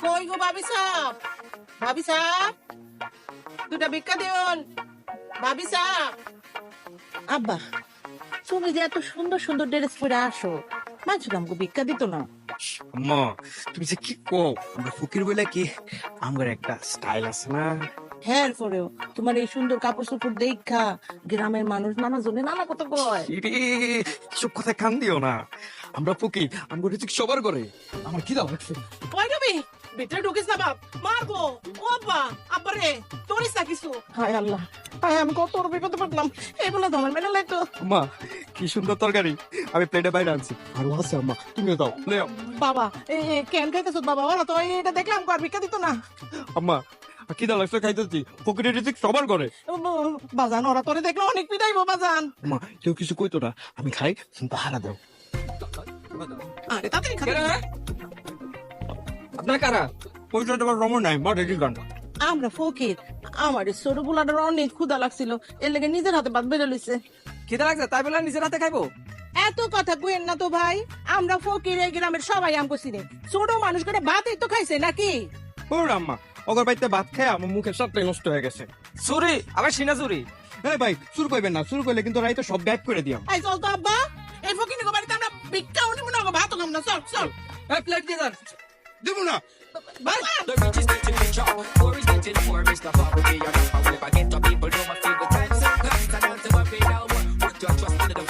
কই গো ভাবি সাহেব, ভাবি সাহেব দুটা ভিক্ষা দিন, ভাবি সাহেব। আব্বা তুমি যে এত সুন্দর সুন্দর ড্রেস পরে আসো, মানুষ আমাকে ভিক্ষা দিত না? আম্মা তুমি যে কি কো, আমরা ফকির বলে কি আমার একটা স্টাইল আছে না? হ্যাঁ পরেও তোমার এই সুন্দর কাপড় চোপড় দেখা গ্রামের মানুষ নানা জনে নানা কথা কয়। ইরে, সব কথা কান দিও না, আমরা ফকির, আমরা রিজিক সবার করে। আমার কি দাও লাগছে? কই যাবি? ভিতরে ঢুকিস না বাপ, মারবো। ও আব্বা, আব্বা রে তোরিস না কিছু। হায় আল্লাহ, হায় আমি কত বড় বিপদে পড়লাম, এগুলো তো আমার মেনে লাগতো। আম্মা কি সুন্দর তরকারি, আমি প্লেটে বাইরে আনছি। আর আছে আম্মা, তুমিও দাও, লেও। বাবা কেন খাইতেছ বাবা? ওরা তো এটা দেখলাম আর ভিক্ষা দিত না। আম্মা কি দাও লাগছে খাইতেছি, ফকিরের রিজিক সবার করে। বাজান ওরা তোরে দেখলে অনেক পিটাইবো বাজান। আম্মা কেউ কিছু কইতো না, আমি খাই, পাহারা দাও। আরে তাড়াতাড়ি খাবে। আপনার কারা? পয়সা দেওয়ার রমন নাই, বা রেডি গান। আমরা ফকির, আমার ছোট পোলাটার অনেক ক্ষুধা লাগছিল, এর লেগে নিজের হাতে ভাত বেড়ে লইছে। খিদে লাগছে তাই বলে নিজের হাতে খাইবো? এত কথা কইেন না তো ভাই, আমরা ফকির এই গ্রামের সবাই আমগো চিনি। ছোট মানুষ করে ভাতই তো খাইছে নাকি? ও আম্মা, অগর বাড়িতে ভাত খায় আমার মুখের সবটাই নষ্ট হয়ে গেছে। চুরি আবার সিনা চুরি। হ্যাঁ ভাই, শুরু করবেন না, শুরু করলে কিন্তু রাইতে সব ব্যাক করে দিয়াম। এই চল তো আব্বা, এই ফকির বাড়িতে আমরা ভিক্ষাও নিব না, ভাতও খাম না। চল চল। প্লেট দিয়ে যান। দেবো না। বাবা The richest get to picture. Poor is getting poor, Mr. Poverty. You're not. If I get to people, do my